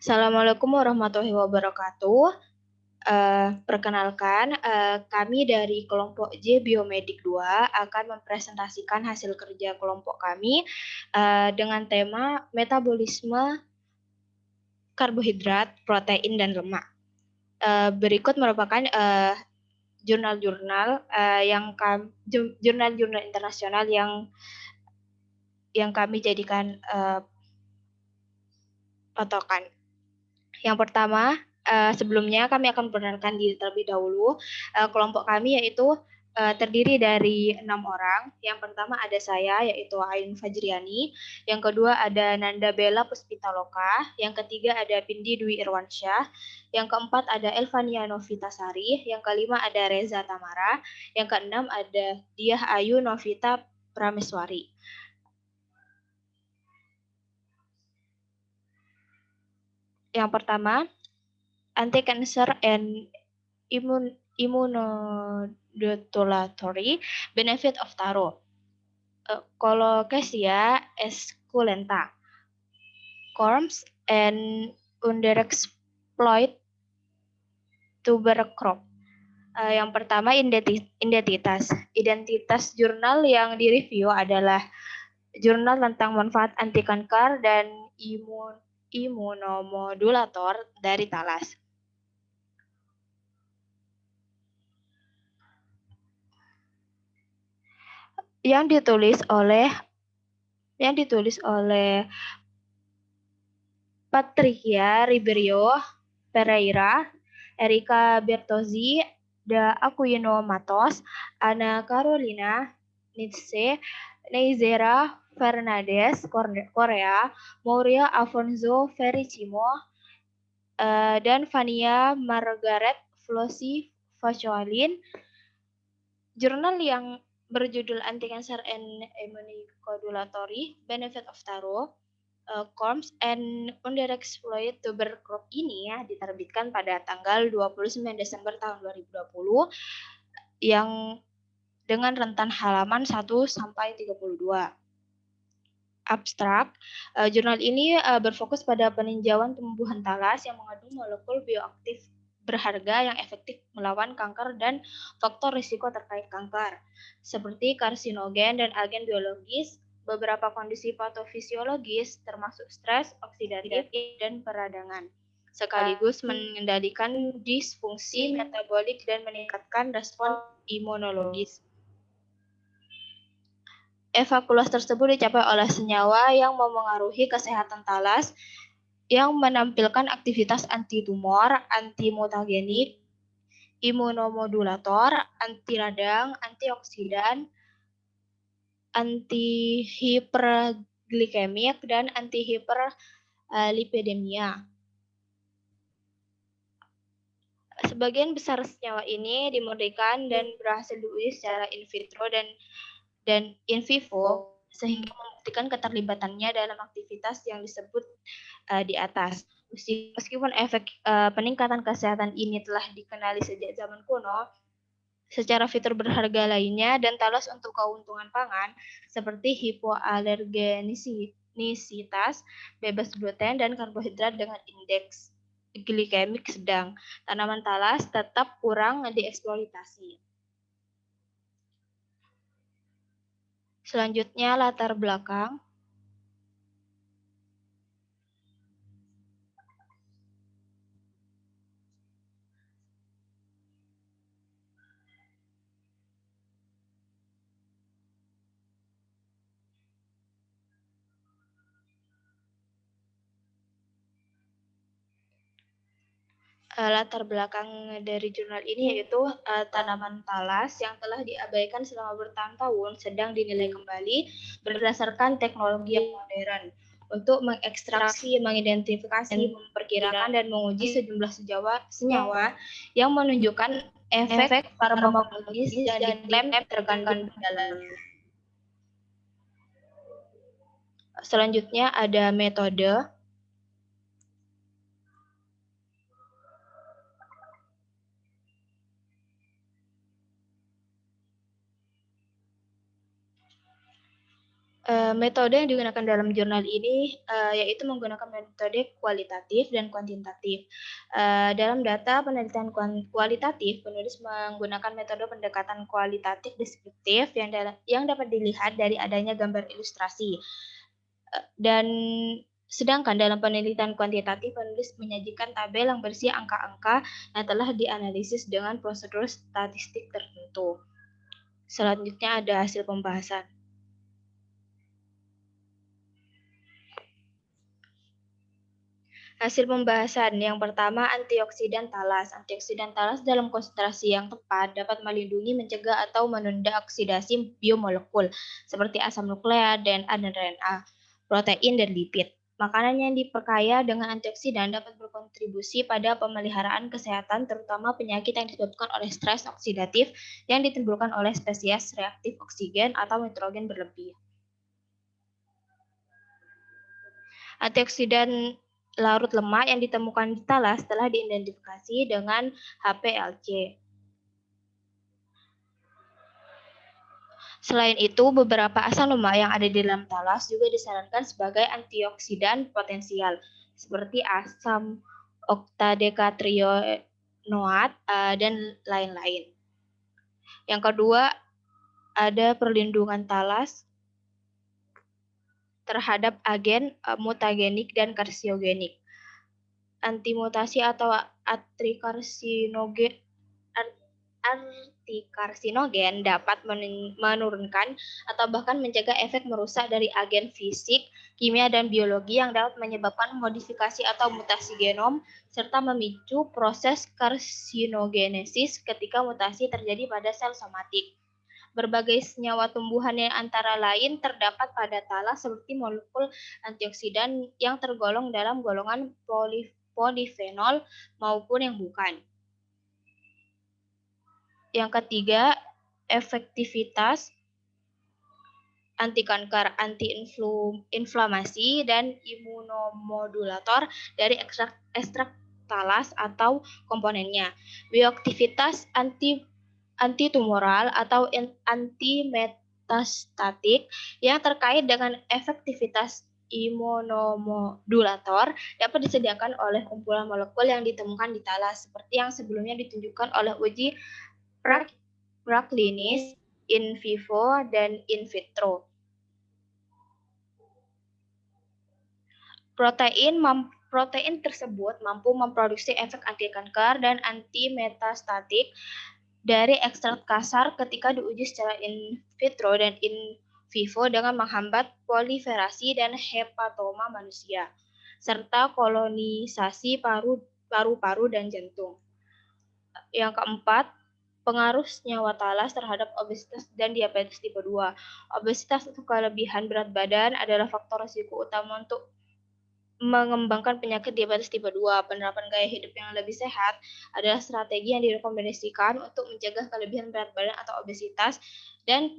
Assalamualaikum warahmatullahi wabarakatuh. Perkenalkan, kami dari kelompok J Biomedik 2 akan mempresentasikan hasil kerja kelompok kami dengan tema metabolisme karbohidrat, protein, dan lemak. Berikut merupakan jurnal-jurnal jurnal-jurnal internasional yang kami jadikan patokan. Yang pertama, sebelumnya kami akan memperkenalkan diri terlebih dahulu. Kelompok kami yaitu terdiri dari 6 orang. Yang pertama ada saya, yaitu Ain Fajriani. Yang kedua ada Nanda Bella Puspitaloka. Yang ketiga ada Pindi Dwi Irwansyah. Yang keempat ada Elvania Novitasari. Yang kelima ada Reza Tamara. Yang keenam ada Diah Ayu Novita Prameswari. Yang pertama, anti-cancer and immunodulatory benefit of taro. Colocasia esculenta. Corms and underexploit tuber crop. Yang pertama, identitas. Identitas jurnal yang direview adalah jurnal tentang manfaat anti kanker dan imunomodulator dari talas. Yang ditulis oleh Patricia Ribeiro Pereira, Erika Bertozzi, Da Aquino Matos, Ana Carolina Nietzsche, Neizera Fernandez Korea, Mauria Afonso Ferricimo, dan Vania Margaret Flossi Faciolin. Jurnal yang berjudul Anti-Cancer and Immunocoagulatory Benefit of Taro, Corms and Underexploited Tuber Crop ini diterbitkan pada tanggal 29 Desember tahun 2020 yang dengan rentan halaman 1 sampai 32. Abstrak, jurnal ini berfokus pada peninjauan tumbuhan talas yang mengandung molekul bioaktif berharga yang efektif melawan kanker dan faktor risiko terkait kanker, seperti karsinogen dan agen biologis, beberapa kondisi patofisiologis termasuk stres, oksidatif, dan peradangan, sekaligus mengendalikan disfungsi metabolik dan meningkatkan respon imunologis. Evaluasi tersebut dicapai oleh senyawa yang memengaruhi kesehatan talas yang menampilkan aktivitas antitumor, antimutagenik, imunomodulator, anti radang, antioksidan, antihiperglikemik, dan antihiperlipidemia. Sebagian besar senyawa ini dimurnikan dan berhasil diuji secara in vitro dan in vivo, sehingga membuktikan keterlibatannya dalam aktivitas yang disebut di atas. Meskipun efek peningkatan kesehatan ini telah dikenali sejak zaman kuno, secara fitur berharga lainnya dan talas untuk keuntungan pangan seperti hipoalergenisitas, bebas gluten, dan karbohidrat dengan indeks glikemik sedang, tanaman talas tetap kurang dieksploitasi. Selanjutnya latar belakang. Latar belakang dari jurnal ini yaitu tanaman talas yang telah diabaikan selama bertahun-tahun sedang dinilai kembali berdasarkan teknologi yang modern untuk mengekstraksi, mengidentifikasi, memperkirakan, dan menguji sejumlah senyawa yang menunjukkan efek farmakologis dan diklaim terkandung di dalamnya. Selanjutnya ada metode. Metode yang digunakan dalam jurnal ini yaitu menggunakan metode kualitatif dan kuantitatif. Dalam data penelitian kualitatif, penulis menggunakan metode pendekatan kualitatif deskriptif yang dapat dilihat dari adanya gambar ilustrasi. Dan sedangkan dalam penelitian kuantitatif, penulis menyajikan tabel yang berisi angka-angka yang telah dianalisis dengan prosedur statistik tertentu. Selanjutnya ada hasil pembahasan. Hasil pembahasan yang pertama, antioksidan talas. Antioksidan talas dalam konsentrasi yang tepat dapat melindungi, mencegah, atau menunda oksidasi biomolekul seperti asam nukleat dan RNA, protein, dan lipid. Makanan yang diperkaya dengan antioksidan dapat berkontribusi pada pemeliharaan kesehatan, terutama penyakit yang disebabkan oleh stres oksidatif yang ditimbulkan oleh spesies reaktif oksigen atau nitrogen berlebih. Antioksidan larut lemak yang ditemukan di talas telah diidentifikasi dengan HPLC. Selain itu, beberapa asam lemak yang ada di dalam talas juga disarankan sebagai antioksidan potensial, seperti asam oktadekatrionoat dan lain-lain. Yang kedua, ada perlindungan talas terhadap agen mutagenik dan karsiogenik. Antimutasi atau antikarsinogen dapat menurunkan atau bahkan mencegah efek merusak dari agen fisik, kimia, dan biologi yang dapat menyebabkan modifikasi atau mutasi genom serta memicu proses karsinogenesis ketika mutasi terjadi pada sel somatik. Berbagai senyawa tumbuhan yang antara lain terdapat pada talas seperti molekul antioksidan yang tergolong dalam golongan polifenol maupun yang bukan. Yang ketiga, efektivitas anti-kanker, anti-inflamasi, dan imunomodulator dari ekstrak talas atau komponennya. Bioaktivitas antitumoral atau antimetastatik yang terkait dengan efektivitas imunomodulator dapat disediakan oleh kumpulan molekul yang ditemukan di talas, seperti yang sebelumnya ditunjukkan oleh uji praklinis in vivo dan in vitro. Protein tersebut mampu memproduksi efek anti-kanker dan anti-metastatik dari ekstrak kasar ketika diuji secara in vitro dan in vivo dengan menghambat proliferasi dan hepatoma manusia, serta kolonisasi paru-paru dan jantung. Yang keempat, pengaruh senyawa talas terhadap obesitas dan diabetes tipe 2. Obesitas atau kelebihan berat badan adalah faktor risiko utama untuk mengembangkan penyakit diabetes tipe 2. Penerapan gaya hidup yang lebih sehat adalah strategi yang direkomendasikan untuk mencegah kelebihan berat badan atau obesitas dan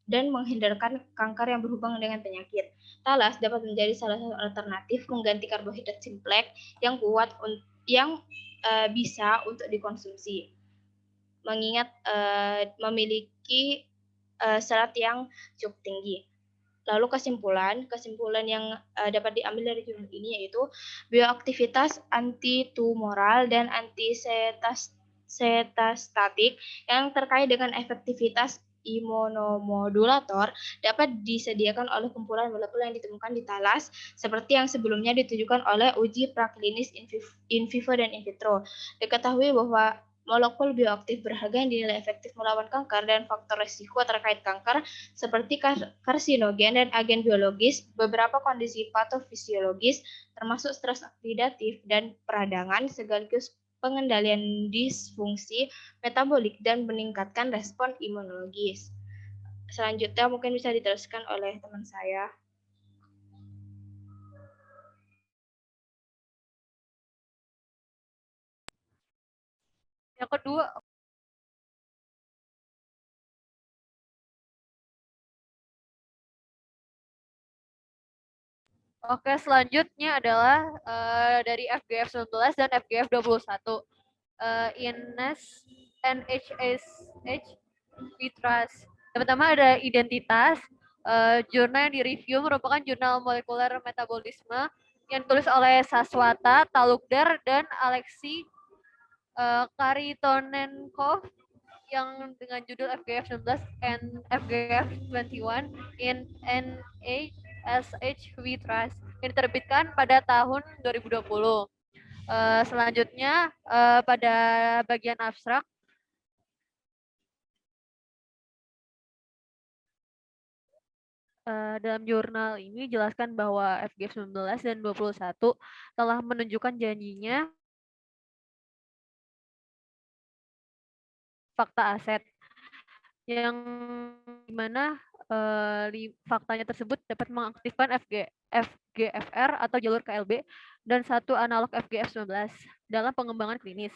menghindarkan kanker yang berhubungan dengan penyakit. Talas dapat menjadi salah satu alternatif pengganti karbohidrat simpleks yang kuat yang bisa untuk dikonsumsi. Mengingat memiliki serat yang cukup tinggi. Lalu kesimpulan yang dapat diambil dari jurnal ini yaitu bioaktivitas antitumoral dan antisetastatik yang terkait dengan efektivitas imunomodulator dapat disediakan oleh kumpulan molekul yang ditemukan di talas seperti yang sebelumnya ditunjukkan oleh uji praklinis in vivo dan in vitro. Diketahui bahwa molekul bioaktif berharga yang dinilai efektif melawan kanker dan faktor risiko terkait kanker seperti karsinogen dan agen biologis, beberapa kondisi patofisiologis termasuk stres oksidatif dan peradangan sekaligus pengendalian disfungsi metabolik dan meningkatkan respon imunologis. Selanjutnya mungkin bisa diteruskan oleh teman saya. Yang kedua, oke, selanjutnya adalah dari FGF 19 dan FGF 21. Ines NHSH we trust. Yang pertama ada identitas. Jurnal yang direview merupakan jurnal molekuler metabolisme yang ditulis oleh Saswata Talukdar dan Alexei Karitonenkov yang dengan judul FGF 19 and FGF 21 in NASH We Trust yang diterbitkan pada tahun 2020. Selanjutnya pada bagian abstrak dalam jurnal ini jelaskan bahwa FGF 19 dan 21 telah menunjukkan janjinya fakta aset yang dimana faktanya tersebut dapat mengaktifkan FGFR atau jalur KLB dan satu analog FGF 19 dalam pengembangan klinis.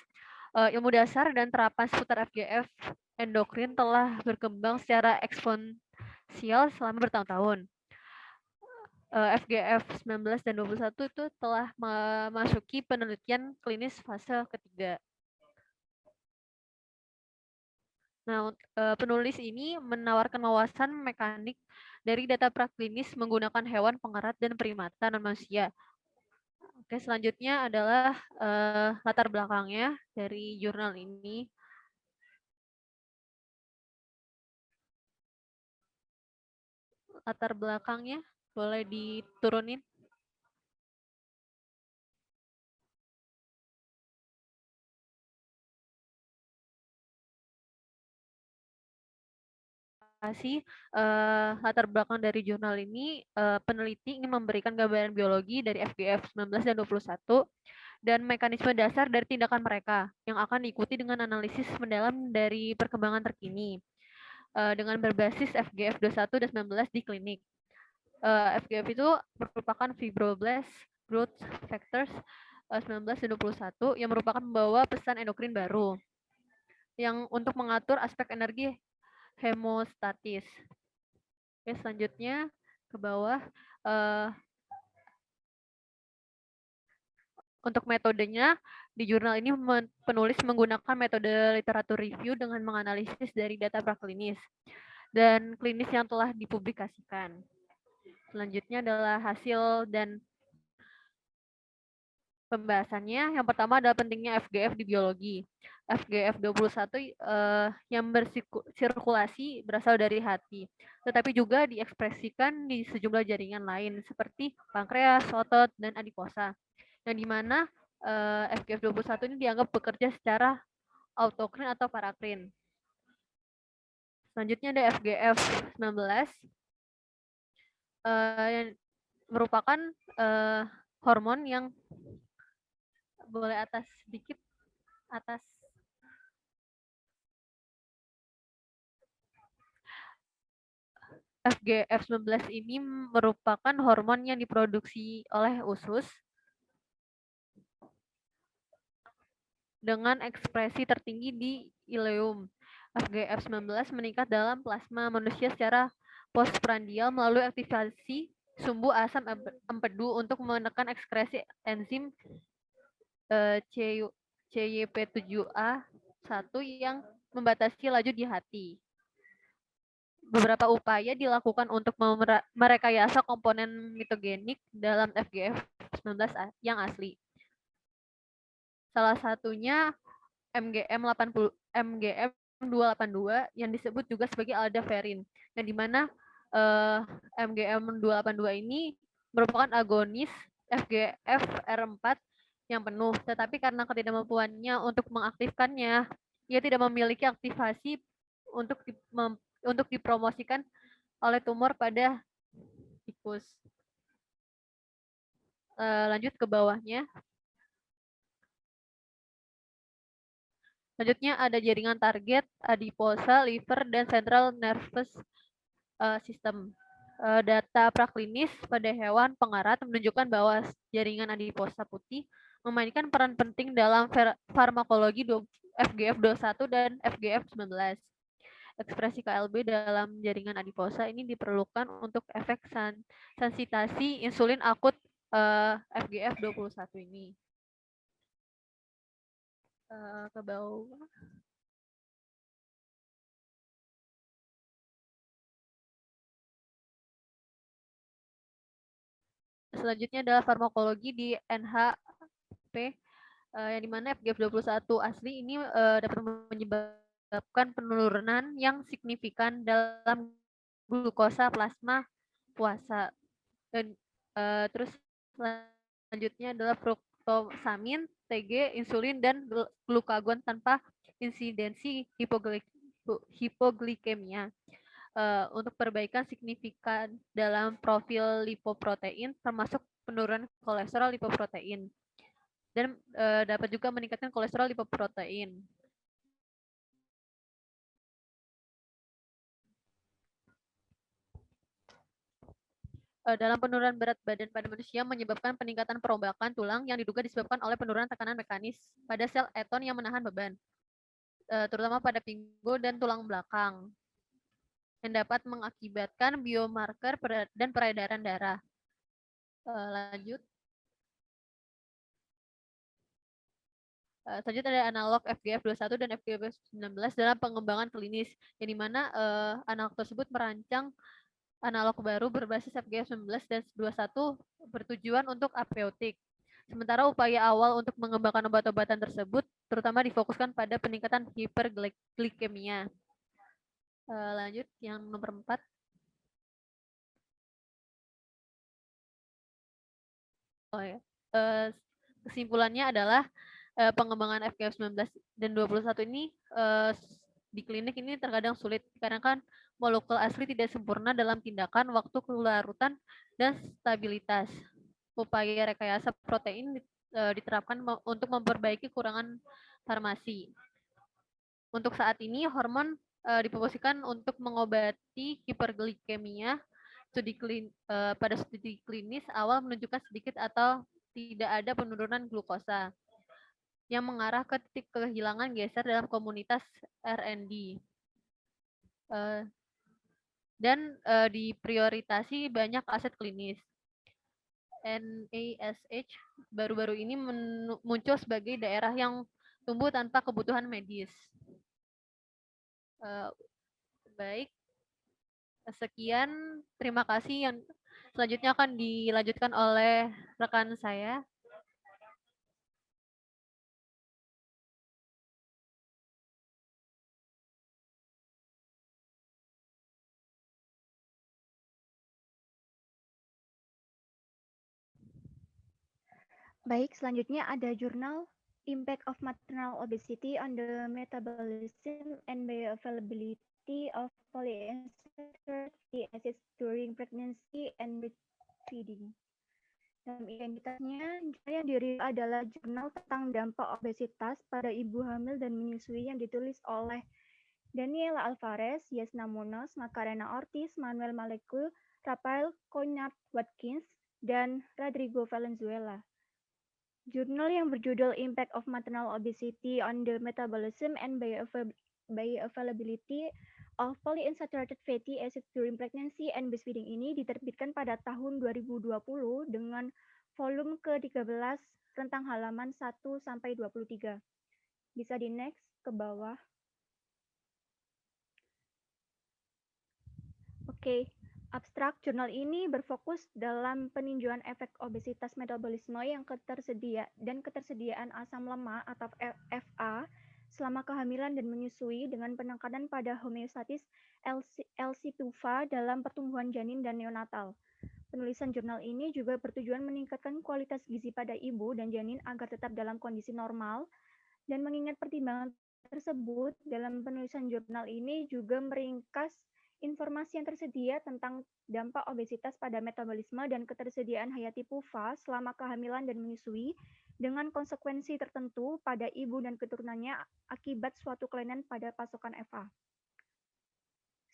Ilmu dasar dan terapan seputar FGF endokrin telah berkembang secara eksponensial selama bertahun-tahun. FGF 19 dan 21 itu telah memasuki penelitian klinis fase ketiga. Nah, penulis ini menawarkan wawasan mekanik dari data praklinis menggunakan hewan pengerat dan primata non manusia. Oke, selanjutnya adalah latar belakangnya dari jurnal ini. Latar belakangnya boleh diturunin. Latar belakang dari jurnal ini, peneliti ingin memberikan gambaran biologi dari FGF 19 dan 21 dan mekanisme dasar dari tindakan mereka yang akan diikuti dengan analisis mendalam dari perkembangan terkini dengan berbasis FGF 21 dan 19 di klinik. FGF itu merupakan fibroblast growth factors 19 dan 21 yang merupakan membawa pesan endokrin baru yang untuk mengatur aspek energi hemostatis. Oke, selanjutnya ke bawah. Untuk metodenya, di jurnal ini penulis menggunakan metode literatur review dengan menganalisis dari data praklinis dan klinis yang telah dipublikasikan. Selanjutnya adalah hasil dan pembahasannya. Yang pertama adalah pentingnya FGF di biologi. FGF 21 yang bersirkulasi berasal dari hati, tetapi juga diekspresikan di sejumlah jaringan lain seperti pankreas, otot, dan adiposa. Yang dimana FGF 21 ini dianggap bekerja secara autokrin atau parakrin. Selanjutnya ada FGF 19 yang merupakan hormon yang boleh atas sedikit atas FGF 19 ini merupakan hormon yang diproduksi oleh usus dengan ekspresi tertinggi di ileum. FGF 19 meningkat dalam plasma manusia secara postprandial melalui aktivasi sumbu asam empedu untuk menekan ekskresi enzim CYP7A1 yang membatasi laju di hati. Beberapa upaya dilakukan untuk merekayasa komponen mitogenik dalam FGF 19 yang asli. Salah satunya MGM282 yang disebut juga sebagai aldaferin, yang dimana MGM282 ini merupakan agonis FGFR4 yang penuh, tetapi karena ketidakmampuannya untuk mengaktifkannya, ia tidak memiliki aktivasi untuk dipromosikan oleh tumor pada tikus. Lanjut ke bawahnya. Selanjutnya ada jaringan target, adiposa, liver, dan central nervous system. Data praklinis pada hewan pengarat menunjukkan bahwa jaringan adiposa putih memainkan peran penting dalam farmakologi FGF21 dan FGF19. Ekspresi KLB dalam jaringan adiposa ini diperlukan untuk efek sensitasi insulin akut FGF21 ini. Ke bawah. Selanjutnya adalah farmakologi di NHP, yang dimana FGF21 asli ini dapat menyebabkan penurunan yang signifikan dalam glukosa plasma puasa. Dan terus selanjutnya adalah fruktosamin, TG, insulin, dan glukagon tanpa insidensi hipoglikemia. Untuk perbaikan signifikan dalam profil lipoprotein, termasuk penurunan kolesterol lipoprotein, dan dapat juga meningkatkan kolesterol lipoprotein. Dalam penurunan berat badan pada manusia menyebabkan peningkatan perombakan tulang yang diduga disebabkan oleh penurunan tekanan mekanis pada sel eton yang menahan beban, terutama pada pinggul dan tulang belakang, yang dapat mengakibatkan biomarker dan peredaran darah. Lanjut. Selanjutnya ada analog FGF21 dan FGF19 dalam pengembangan klinis, yang dimana analog tersebut merancang analog baru berbasis FGF19 dan 21 bertujuan untuk apeutik. Sementara upaya awal untuk mengembangkan obat-obatan tersebut terutama difokuskan pada peningkatan hiperglikemia. Lanjut yang nomor 4. Kesimpulannya adalah pengembangan FGF19 dan 21 ini di klinik ini terkadang sulit karena kan molekul asli tidak sempurna dalam tindakan, waktu kelarutan, dan stabilitas. Upaya rekayasa protein diterapkan untuk memperbaiki kurangan farmasi. Untuk saat ini, hormon dipromosikan untuk mengobati hiperglikemia. Pada studi klinis awal menunjukkan sedikit atau tidak ada penurunan glukosa yang mengarah ke titik kehilangan geser dalam komunitas RND. Dan diprioritasi banyak aset klinis. NASH baru-baru ini muncul sebagai daerah yang tumbuh tanpa kebutuhan medis. Baik, sekian. Terima kasih. Yang selanjutnya akan dilanjutkan oleh rekan saya. Baik, selanjutnya ada jurnal Impact of Maternal Obesity on the Metabolism and Bioavailability of Polyunsaturated Fatty Acids During Pregnancy and Breastfeeding. Dalam identitasnya, jurnal yang dirilis adalah jurnal tentang dampak obesitas pada ibu hamil dan menyusui yang ditulis oleh Daniela Alvarez, Yasna Munoz, Macarena Ortiz, Manuel Malecu, Rafael Cognat-Watkins, dan Rodrigo Valenzuela. Jurnal yang berjudul Impact of Maternal Obesity on the Metabolism and Bioavailability of Polyunsaturated Fatty Acids During Pregnancy and Breastfeeding ini diterbitkan pada tahun 2020 dengan volume ke-13 rentang halaman 1-23. Bisa di next ke bawah. Oke. Abstrak jurnal ini berfokus dalam peninjauan efek obesitas metabolisme yang ketersediaan asam lemak atau FA selama kehamilan dan menyusui dengan penekanan pada homeostatis LC2FA dalam pertumbuhan janin dan neonatal. Penulisan jurnal ini juga bertujuan meningkatkan kualitas gizi pada ibu dan janin agar tetap dalam kondisi normal, dan mengingat pertimbangan tersebut, dalam penulisan jurnal ini juga meringkas informasi yang tersedia tentang dampak obesitas pada metabolisme dan ketersediaan hayati PUFA selama kehamilan dan menyusui dengan konsekuensi tertentu pada ibu dan keturunannya akibat suatu kelainan pada pasokan FA.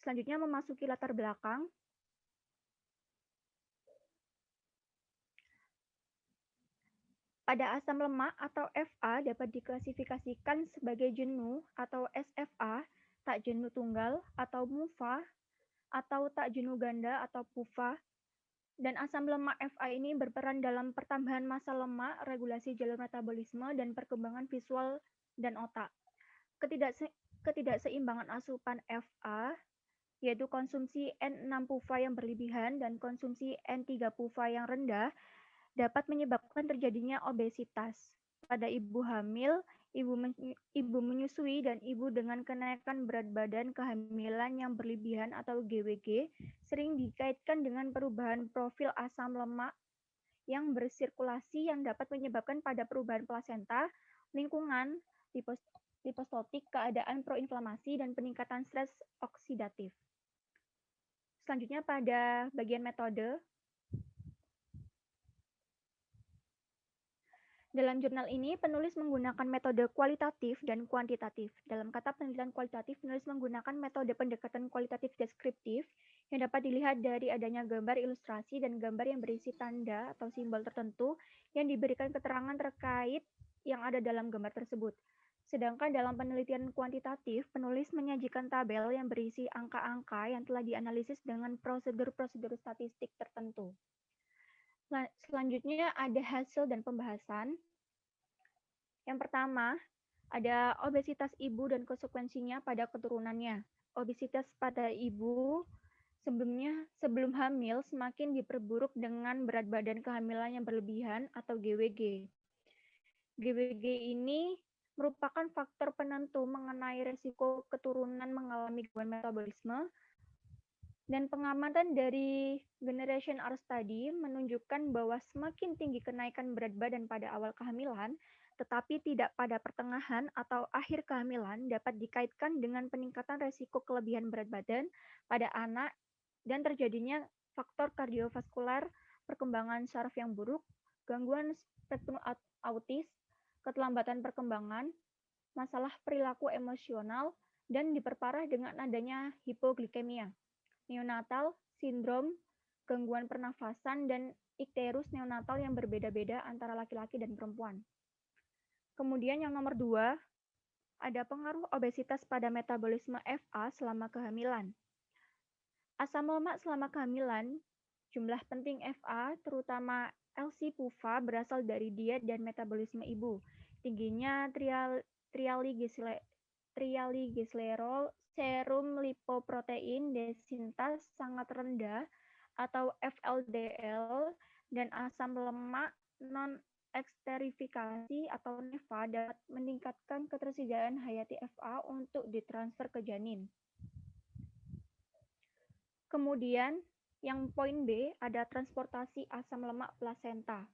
Selanjutnya memasuki latar belakang. Pada asam lemak atau FA dapat diklasifikasikan sebagai jenuh atau SFA, tak jenuh tunggal atau MUFA, atau tak jenuh ganda atau PUFA, dan asam lemak FA ini berperan dalam pertambahan massa lemak, regulasi jalur metabolisme, dan perkembangan visual dan otak. Ketidakseimbangan asupan FA yaitu konsumsi N6 PUFA yang berlebihan dan konsumsi N3 PUFA yang rendah, dapat menyebabkan terjadinya obesitas pada ibu hamil, ibu menyusui, dan ibu dengan kenaikan berat badan kehamilan yang berlebihan atau GWG sering dikaitkan dengan perubahan profil asam lemak yang bersirkulasi yang dapat menyebabkan pada perubahan plasenta, lingkungan, lipostotik, keadaan proinflamasi, dan peningkatan stres oksidatif. Selanjutnya pada bagian metode. Dalam jurnal ini, penulis menggunakan metode kualitatif dan kuantitatif. Dalam kata penelitian kualitatif, penulis menggunakan metode pendekatan kualitatif deskriptif yang dapat dilihat dari adanya gambar ilustrasi dan gambar yang berisi tanda atau simbol tertentu yang diberikan keterangan terkait yang ada dalam gambar tersebut. Sedangkan dalam penelitian kuantitatif, penulis menyajikan tabel yang berisi angka-angka yang telah dianalisis dengan prosedur-prosedur statistik tertentu. Selanjutnya ada hasil dan pembahasan. Yang pertama, ada obesitas ibu dan konsekuensinya pada keturunannya. Obesitas pada ibu sebelum hamil semakin diperburuk dengan berat badan kehamilan yang berlebihan atau GWG. GWG ini merupakan faktor penentu mengenai resiko keturunan mengalami gangguan metabolisme. Dan pengamatan dari Generation R Study menunjukkan bahwa semakin tinggi kenaikan berat badan pada awal kehamilan, tetapi tidak pada pertengahan atau akhir kehamilan dapat dikaitkan dengan peningkatan resiko kelebihan berat badan pada anak dan terjadinya faktor kardiovaskular, perkembangan saraf yang buruk, gangguan spektrum autis, keterlambatan perkembangan, masalah perilaku emosional, dan diperparah dengan adanya hipoglikemia, neonatal, sindrom, gangguan pernafasan, dan ikterus neonatal yang berbeda-beda antara laki-laki dan perempuan. Kemudian yang nomor 2, ada pengaruh obesitas pada metabolisme FA selama kehamilan. Asam lemak selama kehamilan, jumlah penting FA, terutama LC-PUFA, berasal dari diet dan metabolisme ibu. Tingginya trialglycerol, serum lipoprotein desintas sangat rendah atau FLDL, dan asam lemak non-eksterifikasi atau NEFA dapat meningkatkan ketersediaan hayati FA untuk ditransfer ke janin. Kemudian yang poin B ada transportasi asam lemak plasenta.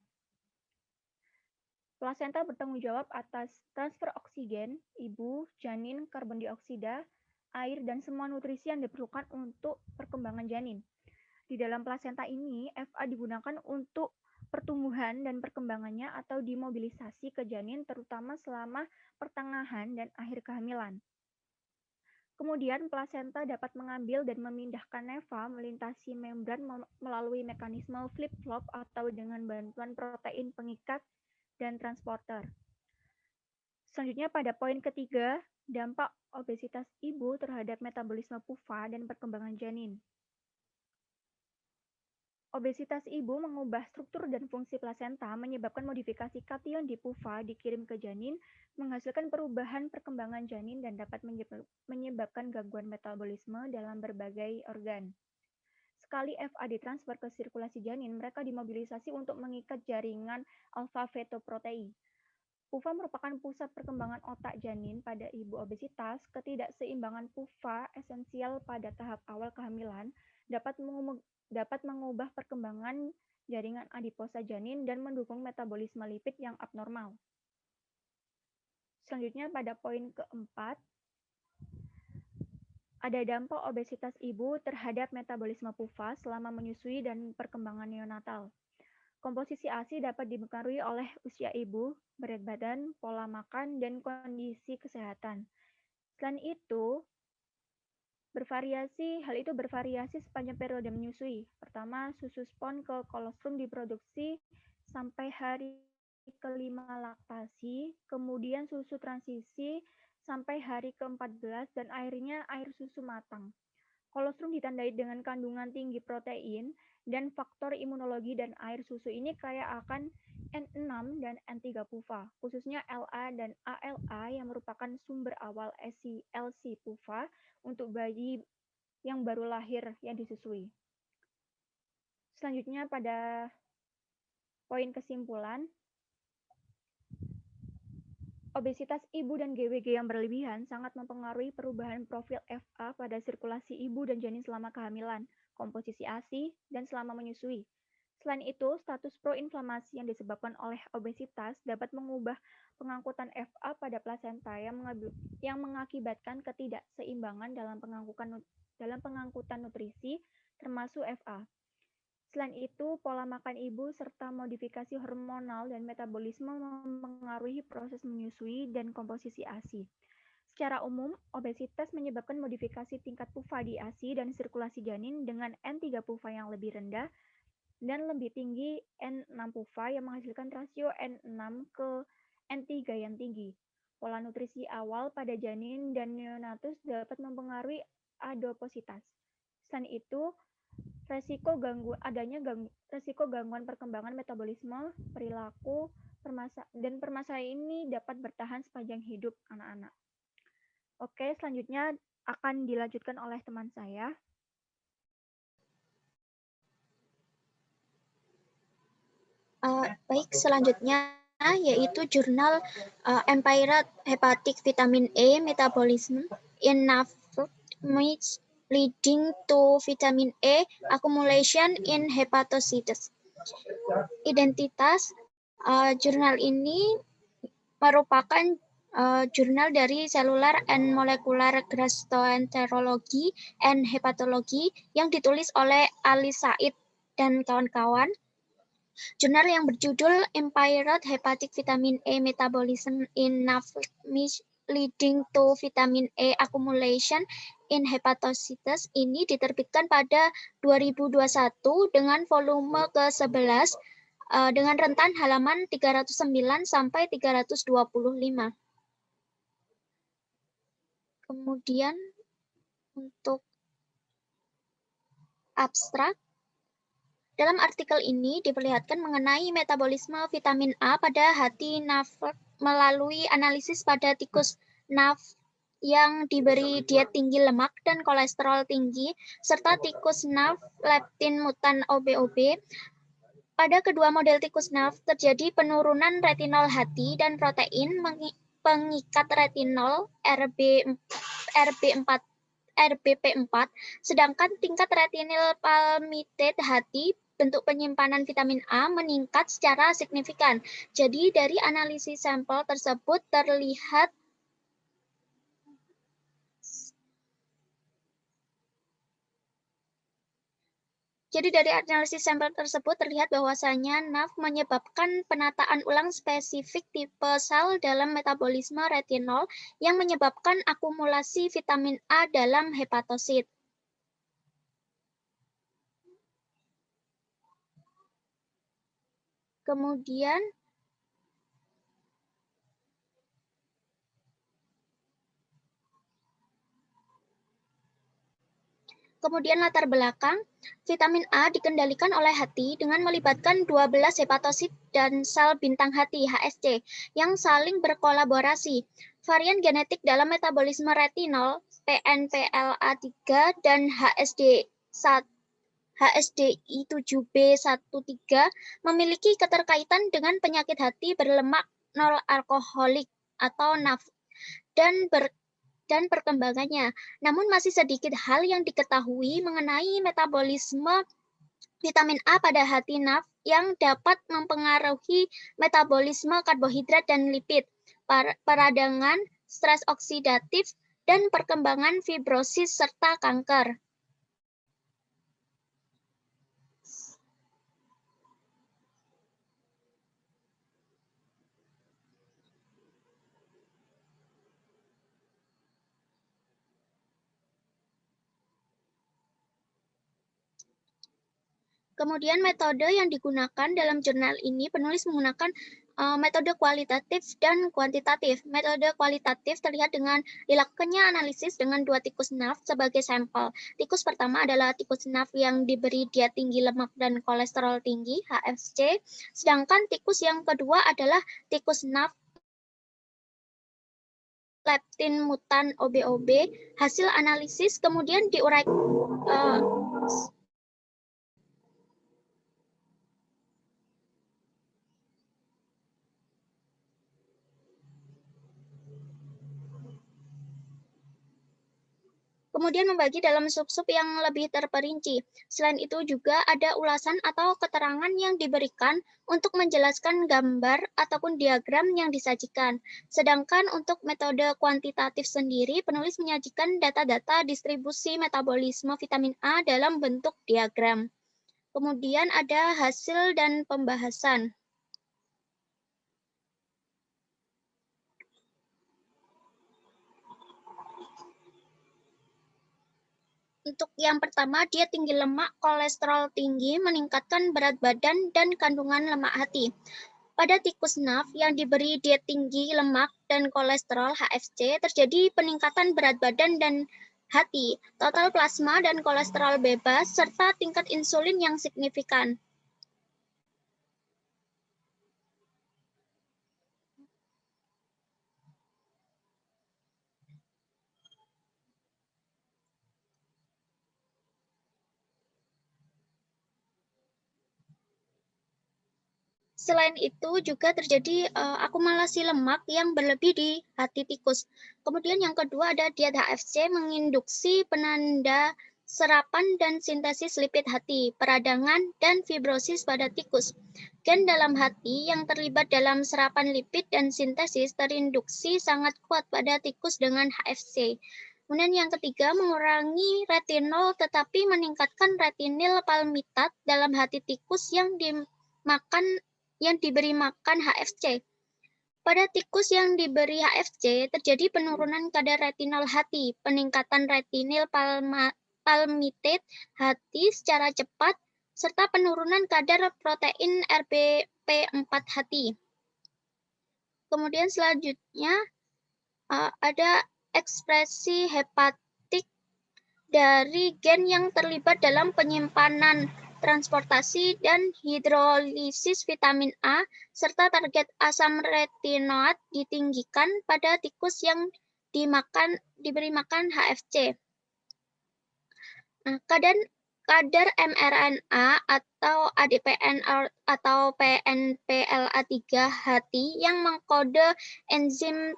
Plasenta bertanggung jawab atas transfer oksigen, ibu, janin, karbon dioksida, air, dan semua nutrisi yang diperlukan untuk perkembangan janin. Di dalam plasenta ini, FA digunakan untuk pertumbuhan dan perkembangannya atau dimobilisasi ke janin terutama selama pertengahan dan akhir kehamilan. Kemudian plasenta dapat mengambil dan memindahkan NEFA melintasi membran melalui mekanisme flip-flop atau dengan bantuan protein pengikat dan transporter. Selanjutnya pada poin ketiga, dampak obesitas ibu terhadap metabolisme PUFA dan perkembangan janin. Obesitas ibu mengubah struktur dan fungsi plasenta, menyebabkan modifikasi kation di PUFA dikirim ke janin, menghasilkan perubahan perkembangan janin dan dapat menyebabkan gangguan metabolisme dalam berbagai organ. Sekali FA ditransfer ke sirkulasi janin, mereka dimobilisasi untuk mengikat jaringan alfa-fetoprotein. PUFA merupakan pusat perkembangan otak janin pada ibu obesitas. Ketidakseimbangan PUFA esensial pada tahap awal kehamilan dapat mengubah perkembangan jaringan adiposa janin dan mendukung metabolisme lipid yang abnormal. Selanjutnya pada poin keempat, ada dampak obesitas ibu terhadap metabolisme PUFA selama menyusui dan perkembangan neonatal. Komposisi ASI dapat dipengaruhi oleh usia ibu, berat badan, pola makan, dan kondisi kesehatan. Selain itu, hal itu bervariasi sepanjang periode menyusui. Pertama, susu spon ke kolostrum diproduksi sampai hari ke-5 laktasi, kemudian susu transisi sampai hari ke-14, dan akhirnya air susu matang. Kolostrum ditandai dengan kandungan tinggi protein dan faktor imunologi, dan air susu ini kaya akan N6 dan N3 PUFA, khususnya LA dan ALA yang merupakan sumber awal LC PUFA untuk bayi yang baru lahir yang disusui. Selanjutnya pada poin kesimpulan, obesitas ibu dan GWG yang berlebihan sangat mempengaruhi perubahan profil FA pada sirkulasi ibu dan janin selama kehamilan, komposisi ASI, dan selama menyusui. Selain itu, status proinflamasi yang disebabkan oleh obesitas dapat mengubah pengangkutan FA pada plasenta yang mengakibatkan ketidakseimbangan dalam pengangkutan nutrisi, termasuk FA. Selain itu, pola makan ibu serta modifikasi hormonal dan metabolisme mempengaruhi proses menyusui dan komposisi ASI. Secara umum, obesitas menyebabkan modifikasi tingkat PUFA di ASI dan sirkulasi janin dengan N3 PUFA yang lebih rendah dan lebih tinggi N6 PUFA yang menghasilkan rasio N6 ke N3 yang tinggi. Pola nutrisi awal pada janin dan neonatus dapat mempengaruhi adipositas. Selain itu, resiko gangguan perkembangan metabolisme, perilaku, dan permasalahan ini dapat bertahan sepanjang hidup anak-anak. Oke, selanjutnya akan dilanjutkan oleh teman saya. Baik, selanjutnya yaitu jurnal Empiric Hepatic Vitamin A Metabolism in NAFLD leading to vitamin A accumulation in hepatocytes. Identitas jurnal ini merupakan jurnal dari Cellular and Molecular Gastroenterology and Hepatology yang ditulis oleh Ali Said dan kawan-kawan. Jurnal yang berjudul Empiric Hepatic Vitamin A Metabolism in NAFLD leading to vitamin A accumulation in hepatocytes ini diterbitkan pada 2021 dengan volume ke-11 dengan rentan halaman 309 sampai 325. Kemudian untuk abstrak, dalam artikel ini diperlihatkan mengenai metabolisme vitamin A pada hati NAFLD melalui analisis pada tikus NAFLD yang diberi diet tinggi lemak dan kolesterol tinggi, serta tikus NAFLD leptin mutan OB-OB. Pada kedua model tikus NAFLD terjadi penurunan retinol hati dan protein pengikat retinol RBP4, sedangkan tingkat retinil palmitate hati bentuk penyimpanan vitamin A meningkat secara signifikan. Jadi dari analisis sampel tersebut terlihat bahwasanya NAFLD menyebabkan penataan ulang spesifik tipe sel dalam metabolisme retinol yang menyebabkan akumulasi vitamin A dalam hepatosit. Kemudian latar belakang, vitamin A dikendalikan oleh hati dengan melibatkan 12 hepatosit dan sel bintang hati HSC yang saling berkolaborasi. Varian genetik dalam metabolisme retinol, PNPLA3 dan HSDI7B13 memiliki keterkaitan dengan penyakit hati berlemak non-alkoholik atau NAFLD dan perkembangannya. Namun masih sedikit hal yang diketahui mengenai metabolisme vitamin A pada hati NAFLD yang dapat mempengaruhi metabolisme karbohidrat dan lipid, peradangan, stres oksidatif, dan perkembangan fibrosis serta kanker. Kemudian metode yang digunakan dalam jurnal ini, penulis menggunakan metode kualitatif dan kuantitatif. Metode kualitatif terlihat dengan dilakukannya analisis dengan 2 tikus NAFLD sebagai sampel. Tikus pertama adalah tikus NAFLD yang diberi diet tinggi lemak dan kolesterol tinggi, HFC. Sedangkan tikus yang kedua adalah tikus NAFLD leptin mutan OB-OB. Hasil analisis kemudian diuraikan kemudian membagi dalam sub-sub yang lebih terperinci. Selain itu juga ada ulasan atau keterangan yang diberikan untuk menjelaskan gambar ataupun diagram yang disajikan. Sedangkan untuk metode kuantitatif sendiri, penulis menyajikan data-data distribusi metabolisme vitamin A dalam bentuk diagram. Kemudian ada hasil dan pembahasan. Untuk yang pertama, dia tinggi lemak, kolesterol tinggi, meningkatkan berat badan, dan kandungan lemak hati. Pada tikus NAF yang diberi diet tinggi lemak dan kolesterol HFC, terjadi peningkatan berat badan dan hati, total plasma dan kolesterol bebas, serta tingkat insulin yang signifikan. Selain itu juga terjadi akumulasi lemak yang berlebih di hati tikus. Kemudian yang kedua ada diet HFC menginduksi penanda serapan dan sintesis lipid hati, peradangan, dan fibrosis pada tikus. Gen dalam hati yang terlibat dalam serapan lipid dan sintesis terinduksi sangat kuat pada tikus dengan HFC. Kemudian yang ketiga, mengurangi retinol tetapi meningkatkan retinil palmitat dalam hati tikus yang diberi makan HFC. Pada tikus yang diberi HFC, terjadi penurunan kadar retinol hati, peningkatan retinil palmitate hati secara cepat, serta penurunan kadar protein RBP4 hati. Kemudian selanjutnya ada ekspresi hepatik dari gen yang terlibat dalam penyimpanan, transportasi, dan hidrolisis vitamin A, serta target asam retinoat ditinggikan pada tikus yang diberi makan HFC. Nah, kadar mRNA atau ADPN atau PNPLA3 hati yang mengkode enzim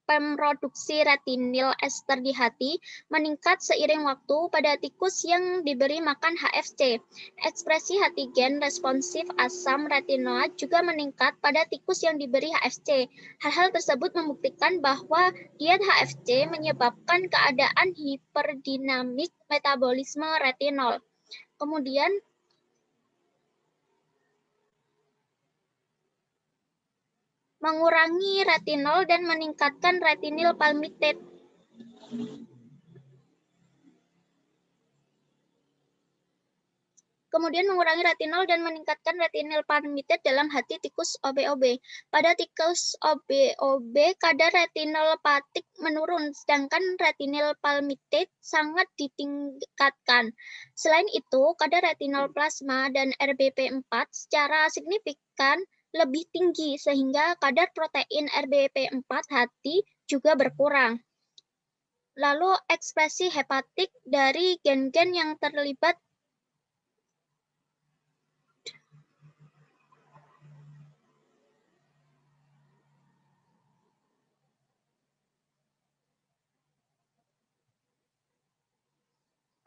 pemroduksi retinil ester di hati meningkat seiring waktu pada tikus yang diberi makan HFC. Ekspresi hati gen responsif asam retinoat juga meningkat pada tikus yang diberi HFC. Hal-hal tersebut membuktikan bahwa diet HFC menyebabkan keadaan hiperdinamik metabolisme retinol. Kemudian mengurangi retinol dan meningkatkan retinil palmitate. Kemudian mengurangi retinol dan meningkatkan retinil palmitate dalam hati tikus OB-OB. Pada tikus OB-OB, kadar retinolpatik menurun, sedangkan retinil palmitate sangat ditingkatkan. Selain itu, kadar retinol plasma dan RBP4 secara signifikan lebih tinggi, sehingga kadar protein RBP4 hati juga berkurang. Lalu ekspresi hepatik dari gen-gen yang terlibat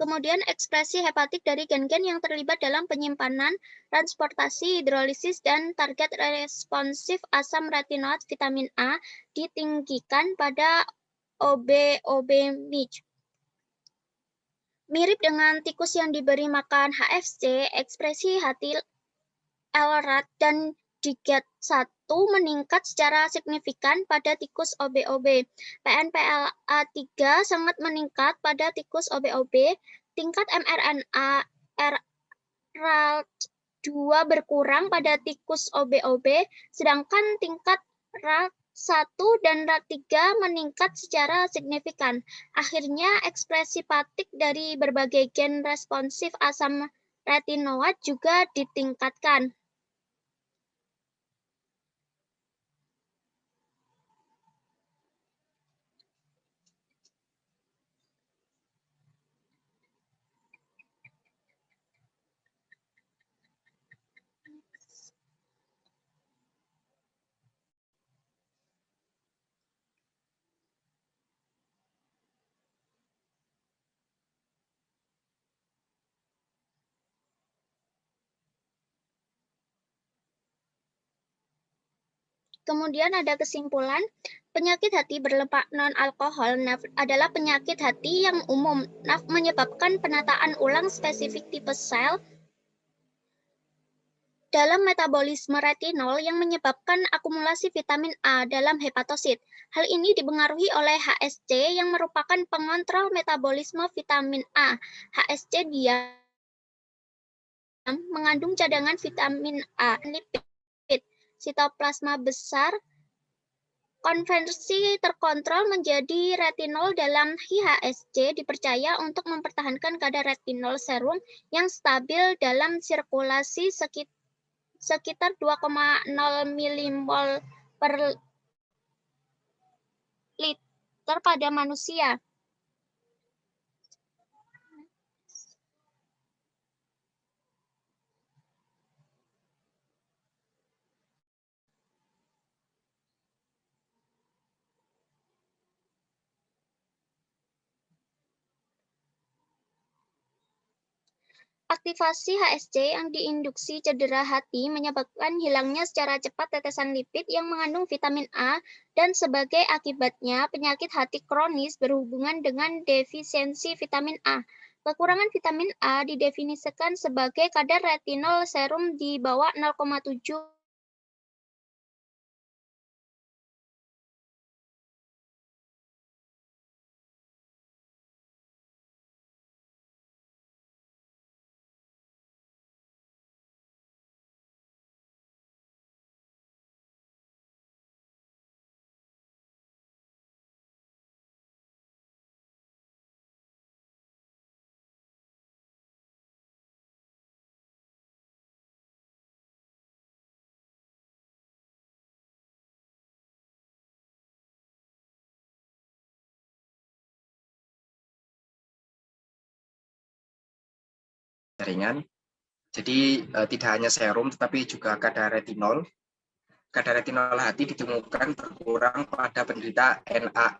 Kemudian ekspresi hepatik dari gen-gen yang terlibat dalam penyimpanan, transportasi, hidrolisis, dan target responsif asam retinoat vitamin A ditinggikan pada OB-OB MIJ. Mirip dengan tikus yang diberi makan HFC, ekspresi hati LRAT dan DIGAT1 meningkat secara signifikan pada tikus OB-OB. PNPLA3 sangat meningkat pada tikus OB-OB. Tingkat mRNA RAT2 berkurang pada tikus OB-OB, sedangkan tingkat RAT1 dan RAT3 meningkat secara signifikan. Akhirnya, ekspresi patik dari berbagai gen responsif asam retinoat juga ditingkatkan. Kemudian ada kesimpulan, penyakit hati berlemak non-alkohol (NAF) adalah penyakit hati yang umum. NAF menyebabkan penataan ulang spesifik tipe sel dalam metabolisme retinol yang menyebabkan akumulasi vitamin A dalam hepatosit. Hal ini dipengaruhi oleh HSC yang merupakan pengontrol metabolisme vitamin A. HSC diam mengandung cadangan vitamin A, lipid, sitoplasma besar, konversi terkontrol menjadi retinol dalam IHSC dipercaya untuk mempertahankan kadar retinol serum yang stabil dalam sirkulasi sekitar 2,0 milimol per liter pada manusia. Aktivasi HSC yang diinduksi cedera hati menyebabkan hilangnya secara cepat tetesan lipid yang mengandung vitamin A dan sebagai akibatnya penyakit hati kronis berhubungan dengan defisiensi vitamin A. Kekurangan vitamin A didefinisikan sebagai kadar retinol serum di bawah 0,7 jaringan. Jadi tidak hanya serum, tetapi juga kadar retinol. Kadar retinol hati ditemukan berkurang pada penderita NAFLD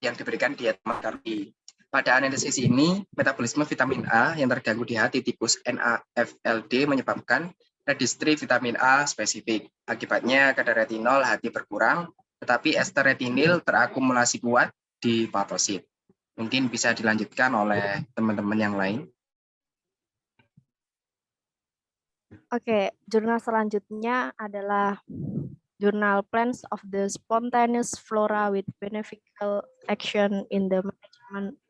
yang diberikan diet terapi. Pada analisis ini, metabolisme vitamin A yang terganggu di hati tipus NAFLD menyebabkan redistri vitamin A spesifik. Akibatnya kadar retinol hati berkurang, tetapi ester retinil terakumulasi kuat di hepatosit. Mungkin bisa dilanjutkan oleh teman-teman yang lain. Oke, jurnal selanjutnya adalah Journal Plans of the Spontaneous Flora with Beneficial Action in the Management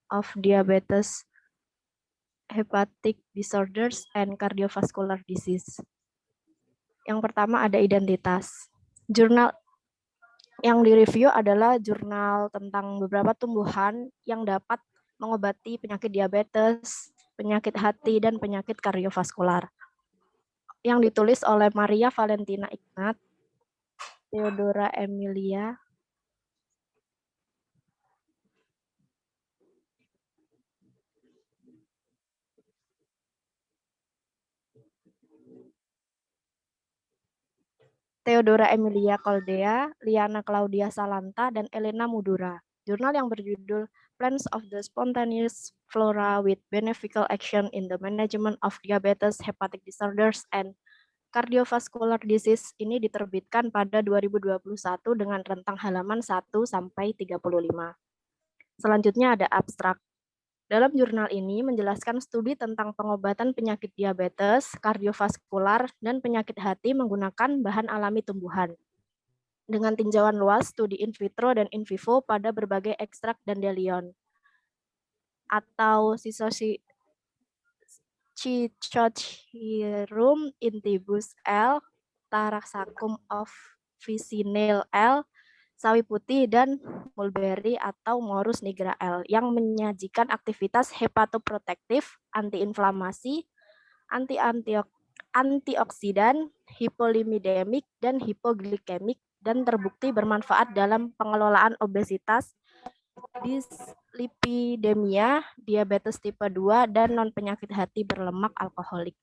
of Diabetes, Hepatic Disorders, and Cardiovascular Disease. Yang pertama ada identitas. Jurnal yang direview adalah jurnal tentang beberapa tumbuhan yang dapat mengobati penyakit diabetes, penyakit hati, dan penyakit kardiovaskular. Yang ditulis oleh Maria Valentina Ignat, Theodora Emilia, Koldea, Liana Claudia Salanta, dan Elena Mudura. Jurnal yang berjudul Plans of the Spontaneous Flora with Beneficial Action in the Management of Diabetes, Hepatic Disorders, and Cardiovascular Disease ini diterbitkan pada 2021 dengan rentang halaman 1 sampai 35. Selanjutnya ada abstrak. Dalam jurnal ini menjelaskan studi tentang pengobatan penyakit diabetes, kardiovaskular, dan penyakit hati menggunakan bahan alami tumbuhan. Dengan tinjauan luas studi in vitro dan in vivo pada berbagai ekstrak dandelion atau Cichothyrum intybus L, Taraxacum officinale L, sawi putih, dan mulberry atau Morus nigra L yang menyajikan aktivitas hepatoprotektif, antiinflamasi, antioksidan, hipolimidemik, dan hipoglikemik, dan terbukti bermanfaat dalam pengelolaan obesitas, dislipidemia, diabetes tipe 2, dan non-penyakit hati berlemak alkoholik.